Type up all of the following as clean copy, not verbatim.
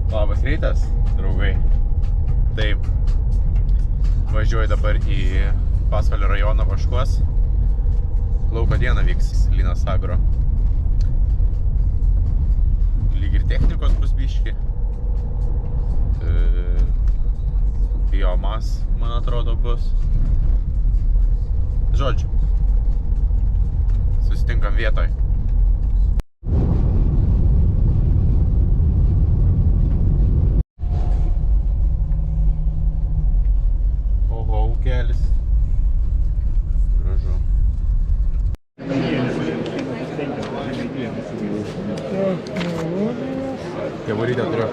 Labas rytas, draugai. Taip, važiuoju dabar į Pasvalio rajoną Vaškuos. Lauko dieną vyks Linas Agro. Lyg ir technikos bus biški. Biomas, man atrodo, bus. Žodžiu, susitinkam vietoj. Oho, ūkelis. Gražu. Kevurytę turiu.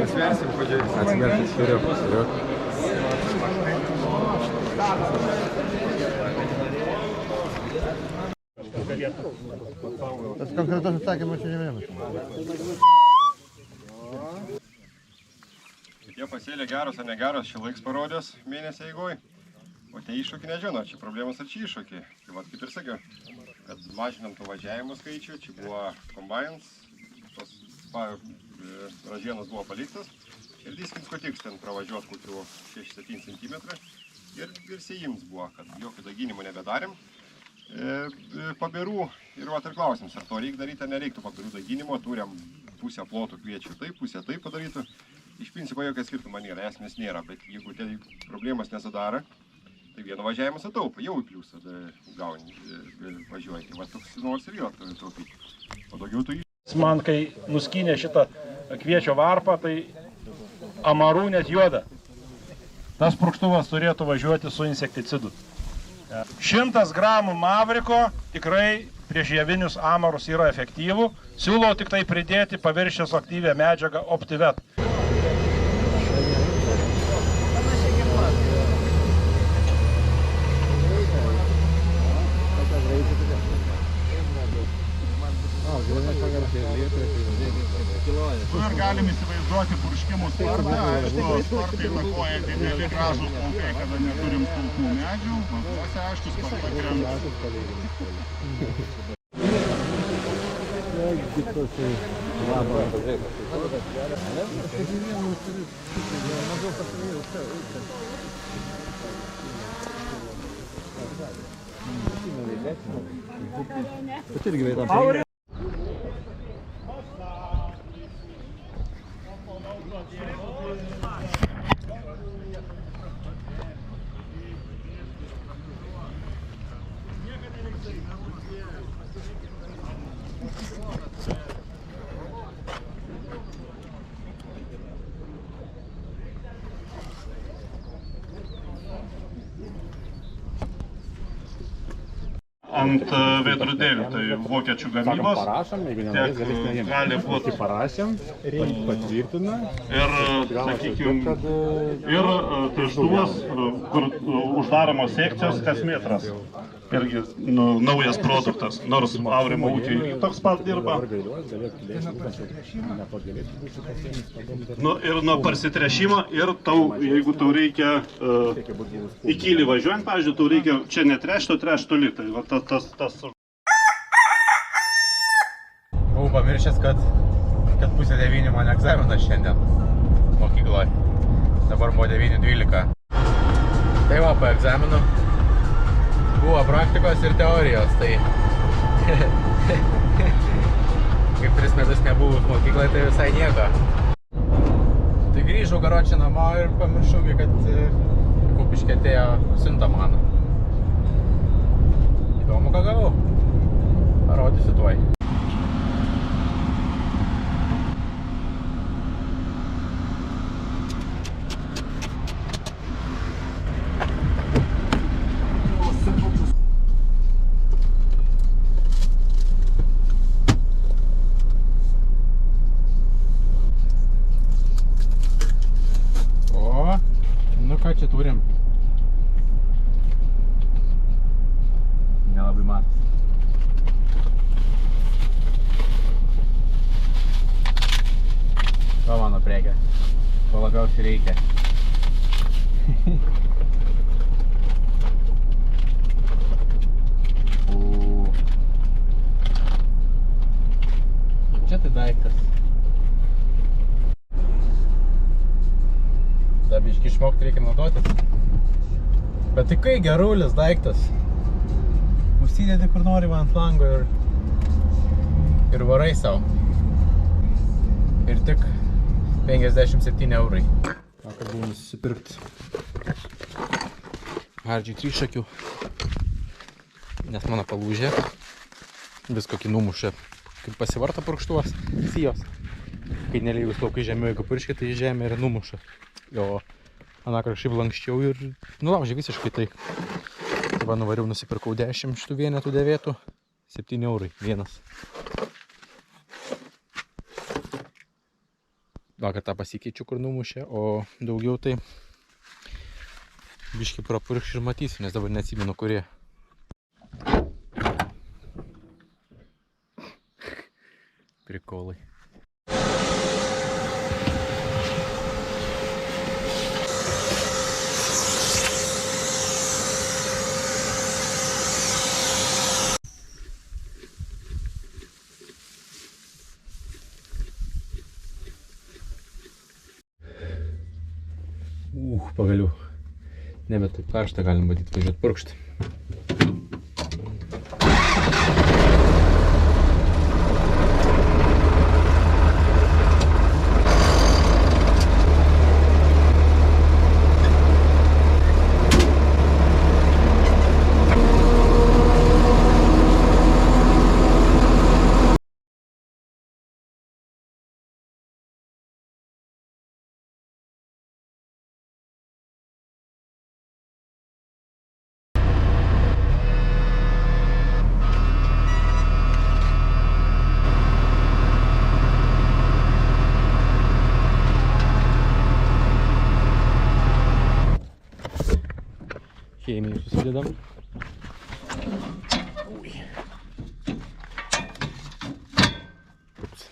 Atsiversim, pažiūrėsim. Atsiversim, turiu. Tas konkretus atsakymas čia nevienas. Tie pasėlė geros ar negeros, šį laiks parodės mėnesį eigoj. O tie iššūkiai nežino, ar čia problemas ar čia iššūkiai. Tai vat kaip ir sakiau, kad mažinam tų važiavimo skaičių, čia buvo kombainas, tos ražienos buvo paliktas. Ir diskins ko tiks ten pravažiuot kokių 6-7 cm. Ir sėjims buvo, kad jokio daginimo nebedarėm. Pabirų ir vat ir klausimas, ar to reikia daryti, ar nereiktų pabirų daginimo. Turim pusę plotų kviečių taip, pusę taip padarytų. Iš principo jokio skirtumo nėra, esmės nėra, bet jeigu tai problemas nesadara, tai vieno važiavimas ataupa, jau į pliusą gauni, važiuoji. Va toks nors ir jo taupyti. O daugiau tu Man, kai nuskynė šitą kviečio varpą, tai amarų net juoda. Tas purkštuvas turėtų važiuoti su insekticidu. 100 gramų mavriko tikrai prieš javinius amarus yra efektyvų. Siūlau tik tai pridėti paviršiaus aktyvią medžiagą Optivet. Tu ir galim įsivaizduoti purškimų spartą, aišku, spartai lakoja dideli gražūs laukai, kada neturim smulkų medžių, tuose aišku sparta krenta. Ant veidrodėlių, tai vokiečių gamybos, tiek gali būti parašėm, patvirtina ir, sakykime, ir treštuvas, kur uždaromos sekcijos kas metras. Irgi naujas produktas, nors Aurimo ūkiai toks pat dirba. Ir nuo parsitrešimo, ir tau, jeigu tau reikia į kylį važiuojant, pavyzdžiui, tau reikia čia netrešti, o trešti toli. Tai va tas. Buvau pamiršęs, kad 8:30 man egzaminas šiandien mokykloje. Dabar buvo 9:12. Tai va, po egzaminų buvo praktikos ir teorijos, tai kaip 3 metus nebuvau mokykloje, tai visai nieko. Tai grįžau garočią namo ir pamiršau, kad Kupiškė atėjo siunta mano. Įdomu, ką gavau. Parodysiu tuoj. Ką čia turim? Nelabai matas. To mano prekė. To labiausiai reikia. Čia tai daiktas. biškai išmokti reikia naudotis. Bet tai kai gerulis daiktas. Užsidėti kur nori ant lango ir varai savo. Ir tik 57 eurai. Vakar buvau nusipirkti Hardžiui 3 šakių, nes mano palūžė, viskokį numušė, kaip pasivarta purkštuvas, sijos. Kai nelygus laukai žemiau, jeigu purškė, tai žemė ir numuša. O anakar šiaip lankščiau ir nulaužė visiškai tai. Tai va nuvariau, nusipirkau 10 šitų vienetų 9, 7 eurai vienas. Vakar tą pasikeičiu, kur numušė, o daugiau tai biškai prapurkščiu ir matysiu, nes dabar neatsimenu, kurie. Prikolai. Pagaliau. Nebe taip karštą galim bandyti važiuoti purkšti. Chemijų susidedam. Ups.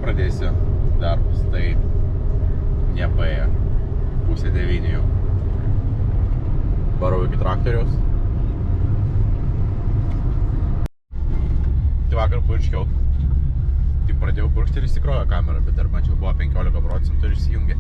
Pradėsiu darbus, tai nepaėjo. 8:30 jau. Varau iki traktoriaus. Tai vakar purškiau. Tik pradėjau purkšti ir įsikrojo kamerą, bet dar mačiau buvo 15% ir išsijungė.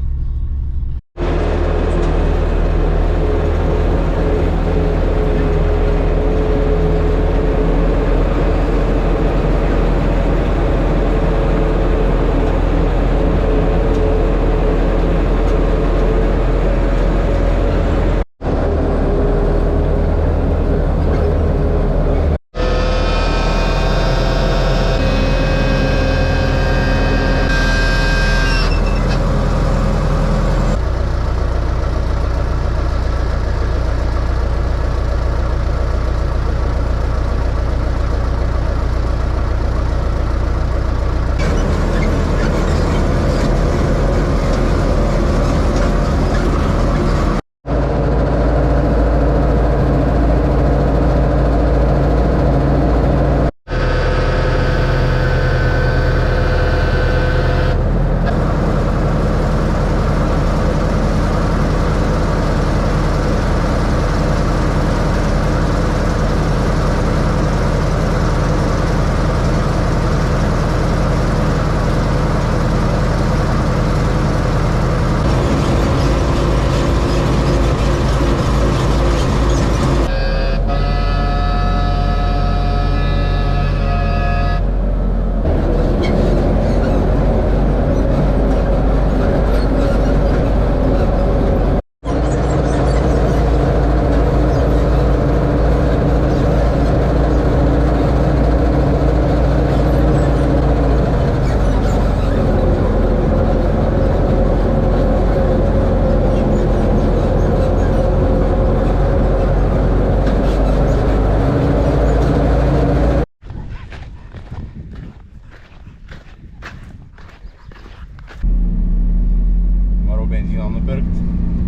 benzino nupirkti,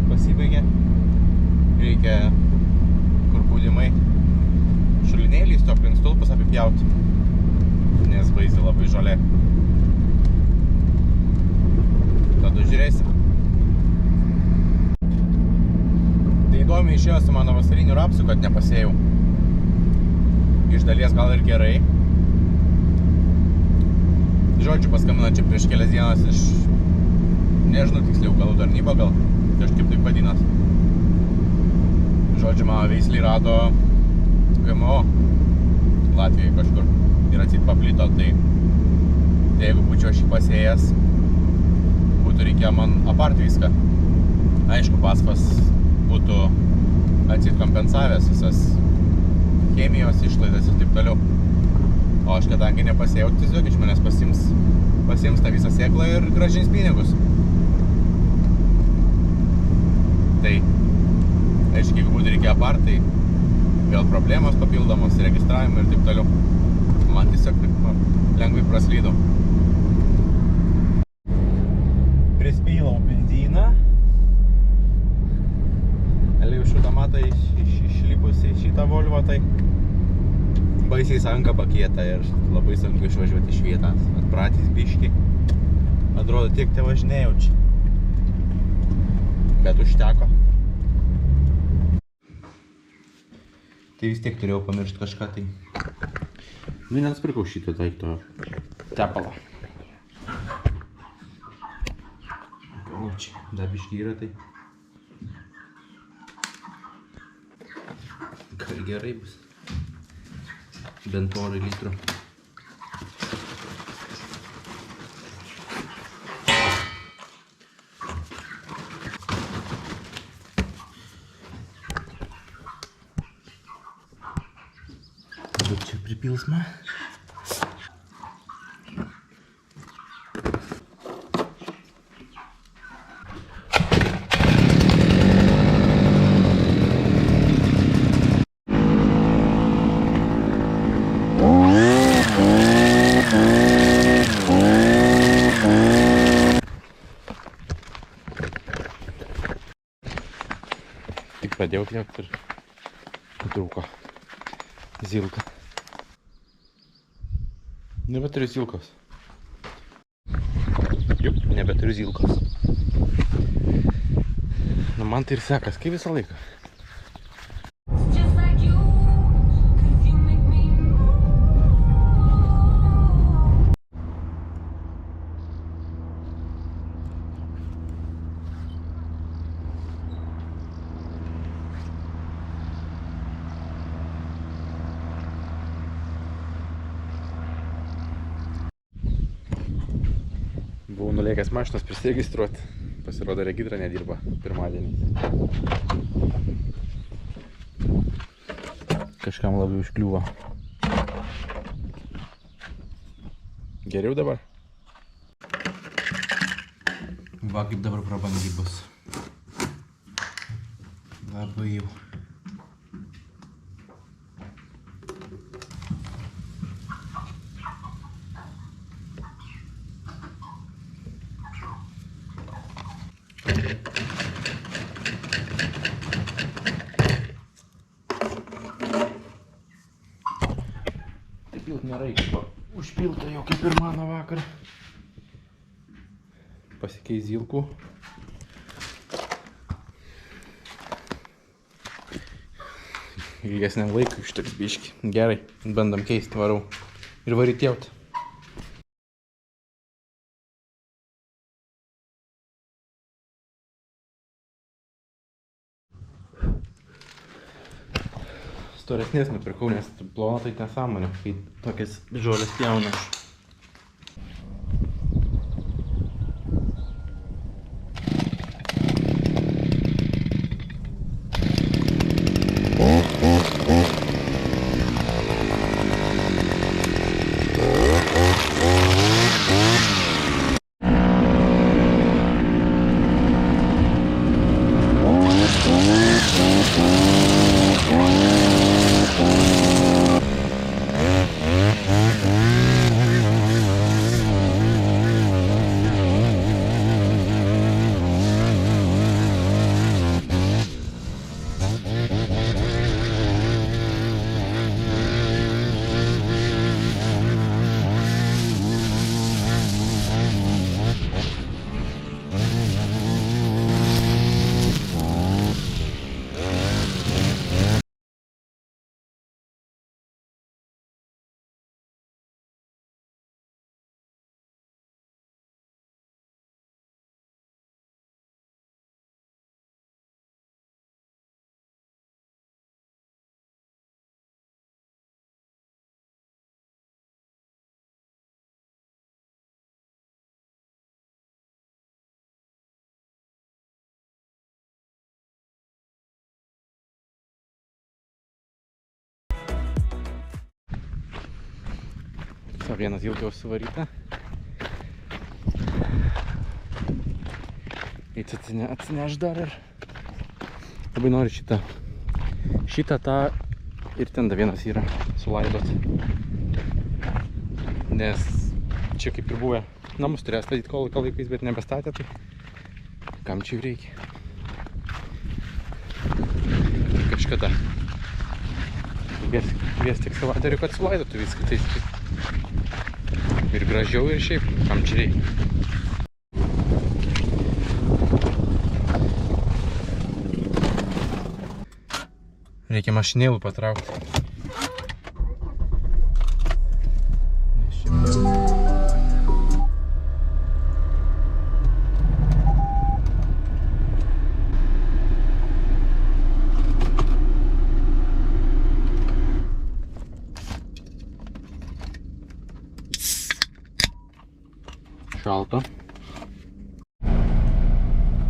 pasibaigė. Reikia kur pūdimai šulinėlį, aplink stulpus apipjauti, nes baisiai labai žalia. Tada žiūrėsim. Tai įdomiai išėjo su mano vasariniu rapsu, kad nepasėjau. Iš dalies gal ir gerai. Žodžiu, paskambino čia prieš kelias dienas iš, nežinau tiksliau, galų tarnyba gal, kažkaip taip vadinas. Žodžiu, mano veislį rado GMO Latvijoje kažkur ir atsit paplito, tai jeigu būčiau šį pasėjęs, būtų reikėjo man apart viską. Aišku, paspas būtų atsit kompensavęs visas chemijos išlaidas ir taip toliau. O aš kadangi nepasėjau, tiesiog iš manęs pasiims tą visą sėklą ir grąžins pinigus. Tai, aišku, jeigu būtų reikėjo apart, tai vėl problemos papildomos, registravimai ir taip toliau. Man tiesiog taip lengvai praslydo. Prispylau benziną. Aliau šutomatą išlipusi šitą Volvo, tai baisiai sanka pakieta ir labai sunku išvažiuoti iš vietas. Atpratys biški. Atrodo, tiek te važinėjau čia. Bet užteko. Tai vis tiek turėjau pamiršti kažką tai. Nu, nenusipirkau šito daikto tepalo. O čia, dar biški yra tai. Gal gerai bus. Bent porą litrų. Bet čia pripilsma. Tik pradėjau pjauti ir trūko zilka. Nebeturiu zilkos. Juk, nebeturiu zilkos. Nu, man tai ir sekas, kaip visą laiką. Buvau nulėkęs mašinos prisiregistruoti. Pasirodo, regitra nedirba pirmadienį. Kažkam labai užkliuvo. Geriau dabar? Va, kaip dabar prabangiai bus. Labai jau. Pilt nereikia, užpilta jau kaip ir mano vakar. Pasikeis zilkų. Ilgesniam laikui užteks biškį. Gerai, bandom keisti, varau ir varyti jauti. Storesnės nupirkau, nes plona tai nesąmonė, kai tokias žolės pjauna. O vienas jau suvaryta. Eits atsineš dar ir labai noriu šitą tą ir ten da vienas yra sulaidot. Nes čia kaip ir buvę namus turėjo statyti kolūkio laikais, bet nebestatė, tai kam čia jų reikia. Kažkada kviesti ekskavatorių, kad sulaidotų viską, tai ir gražiau, ir šiaip, kam čia reikia. Reikia mašinėlų patraukti. Šalta.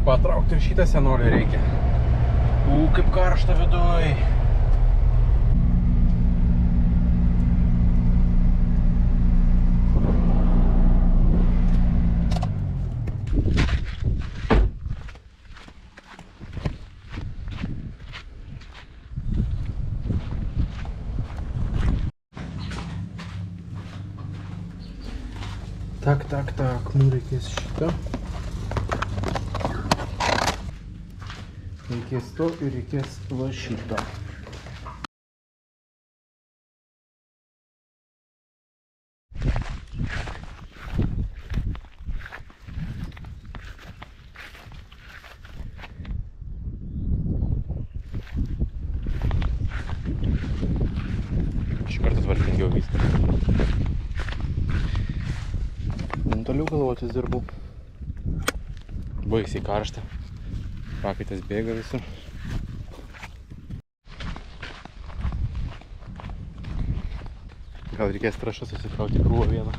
Patraukti ir šitą senolį reikia. Kaip karšta viduj. Так, mums reikės šitą. Reikės to ir reikės va šito. Šį kartą tvarkingiau viskas. Toliau galvotis dirbau. Baisiai karšta. Pakaitas bėga visur. Gal reikės trąšą susikrauti krūvą vieną.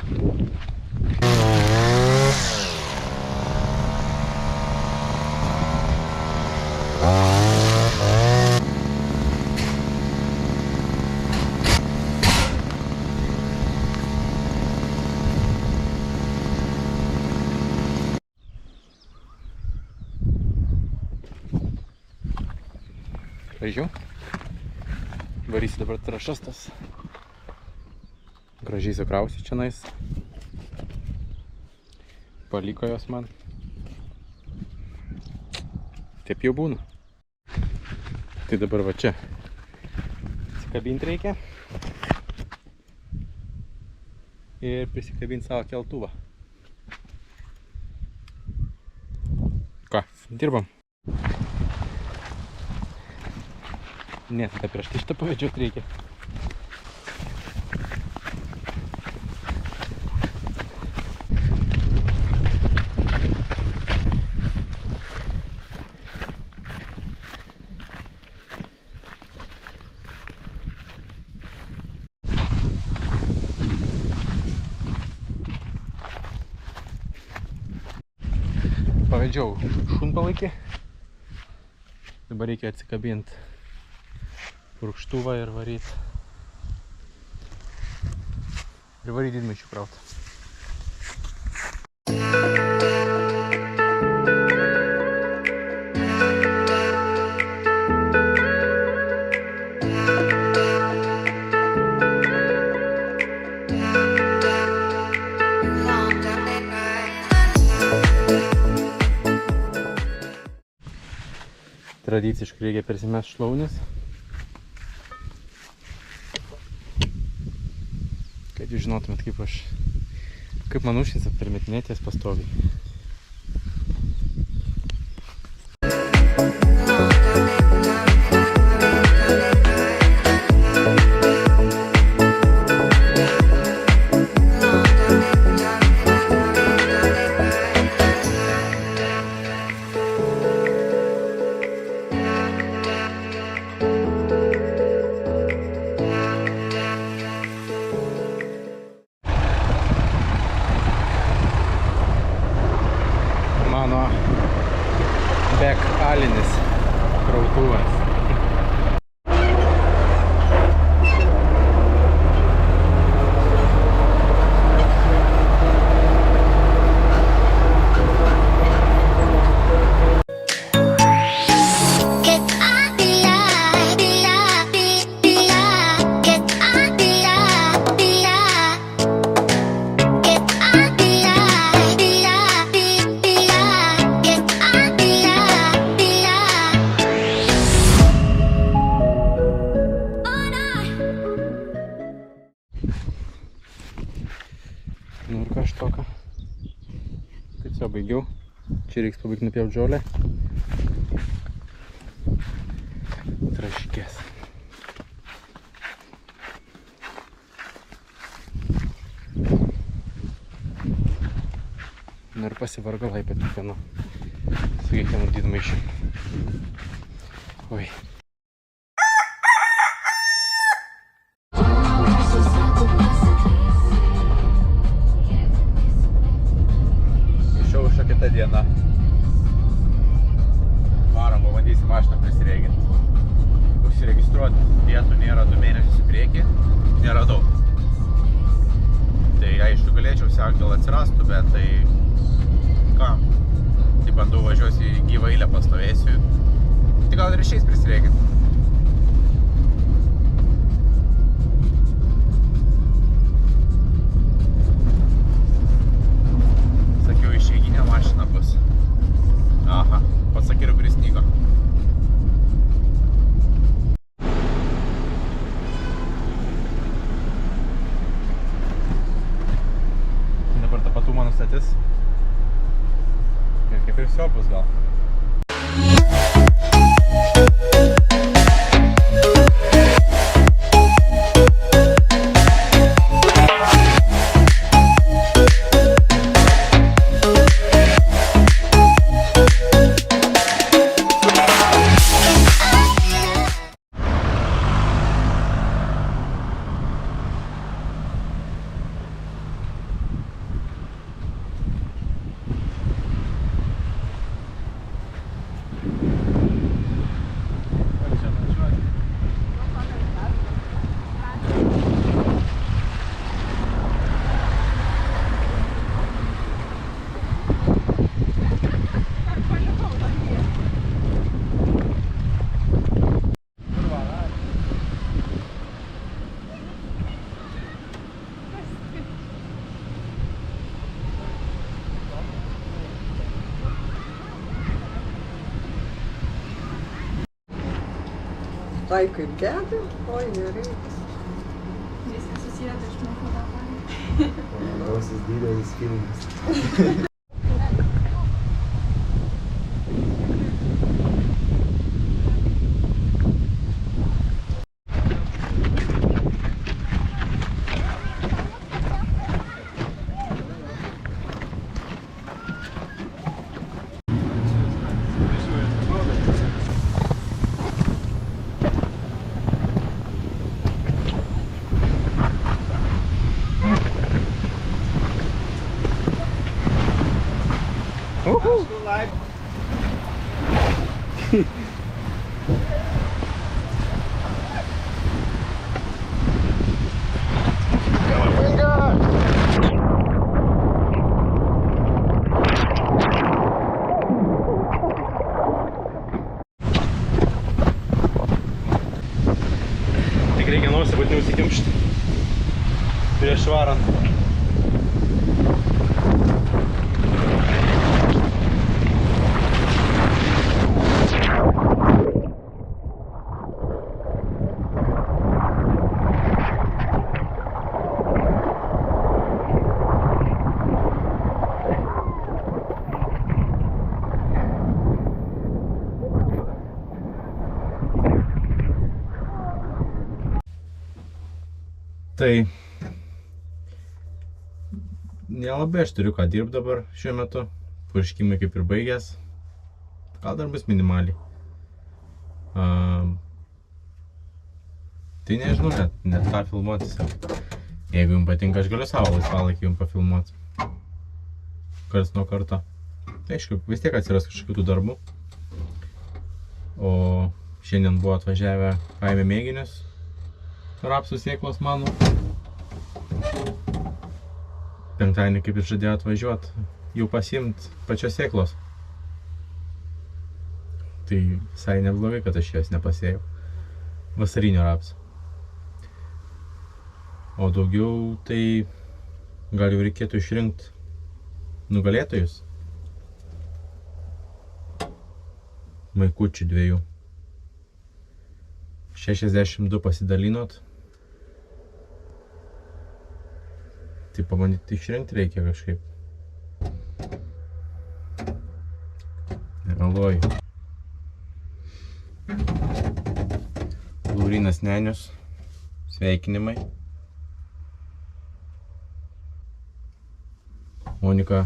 Važiau. Varysiu dabar trąšas tas. Gražiai sukrausiu čionais. Paliko jos man. Taip jau būna. Tai dabar va čia atsikabinti reikia. Ir prisikabinti savo keltuvą. Ką, dirbam. Ne, tada prieš tai šitą pavedžiot reikia. Pavedžiau šunpalaikį. Dabar reikia atsikabinti purkštuvą ir varyti. Ir varyti didmaišių kraut. Tradiciškai reikia persimest šlaunis, kad jūs žinotumėt, kaip man užsins aptarmetinėties pastoviai. Mano bekalinis krautuvas. Čia reiks pabaigti nupjauti žolę. Traškės. Nu ir pasivargalai pat kiekvieno. Su kiekvienu didmaišiu. Oi. Išaušo kita diena. Varom, pabandysim mašiną prisireginti. Užsiregistruoti vietų nėra 2 mėnesius į priekį. Nėra daug. Tai aišku galėčiau siekti, gal atsirastų, bet tai ką? Tai bandau važiuosiu į gyvą eilę, pastovėsiu. Tai gal ir išeis prisireginti. Sakiau, išeiginė mašina bus. Aha, pats sakiriu prisnygo. Dabar tapatumą nustatys. Ir kaip ir viso bus gal. Ai, kaip gedi? Oi, nereikia. Viskas susijęs iš mūsų tą. Gausis didelis filmas. Tik reikia nosį būtinai užsikimšti prieš varant. Tai nelabai aš turiu ką dirbti dabar šiuo metu. Purškimai kaip ir baigęs. Gal dar bus minimaliai. Tai nežinau net ką filmuoti. Jeigu jums patinka, aš galiu savo laisvalaikį jums pafilmuoti. Karts nuo karto. Tai aišku, vis tiek atsiras kažkokių tų darbų. O šiandien buvo atvažiavę, paėmė mėginius. Rapsų sėklos mano. Penktadienį kaip ir žadėjo atvažiuoti, jau pasiimt pačios sėklos. Tai visai neblogai, kad aš jas nepasėjau. Vasarinio rapsų. O daugiau tai gal jau reikėtų išrinkti nugalėtojus. Maikučių 2. 62 pasidalinot. Tai pabandyti išrinkti reikia kažkaip. Nemeluoju. Laurynas Nenius. Sveikinimai. Monika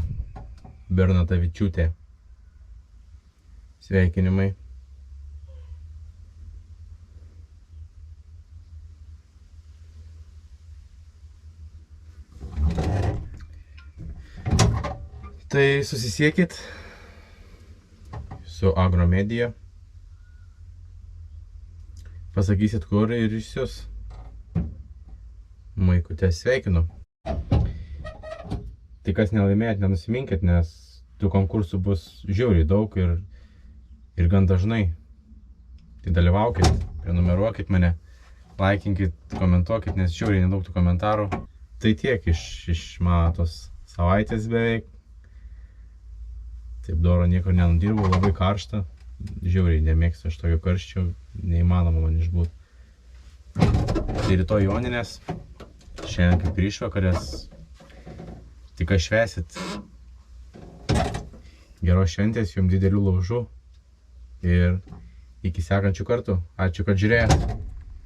Bernatavičiūtė. Sveikinimai. Tai susisiekit su Agromedija. Pasakysit kur ir išsius. Maikutės sveikinu. Tai kas nelaimėjot, nenusiminkit, nes tų konkursų bus žiauriai daug ir gan dažnai. Tai dalyvaukit, prenumeruokit mane, laikinkit, komentuokit, nes žiauriai nedaug tų komentarų. Tai tiek iš mano tos savaitės beveik. Taip doro niekur nenudirbau, labai karšta. Žiauriai nemėgstu aš tokio karščio, neįmanoma man išbūt. Tai rytoj Joninės, šiandien kaip ir išvakarės. Tik ką švęsit. Geros šventės, jums didelių laužų. Ir iki sekančių kartų. Ačiū, kad žiūrėjot.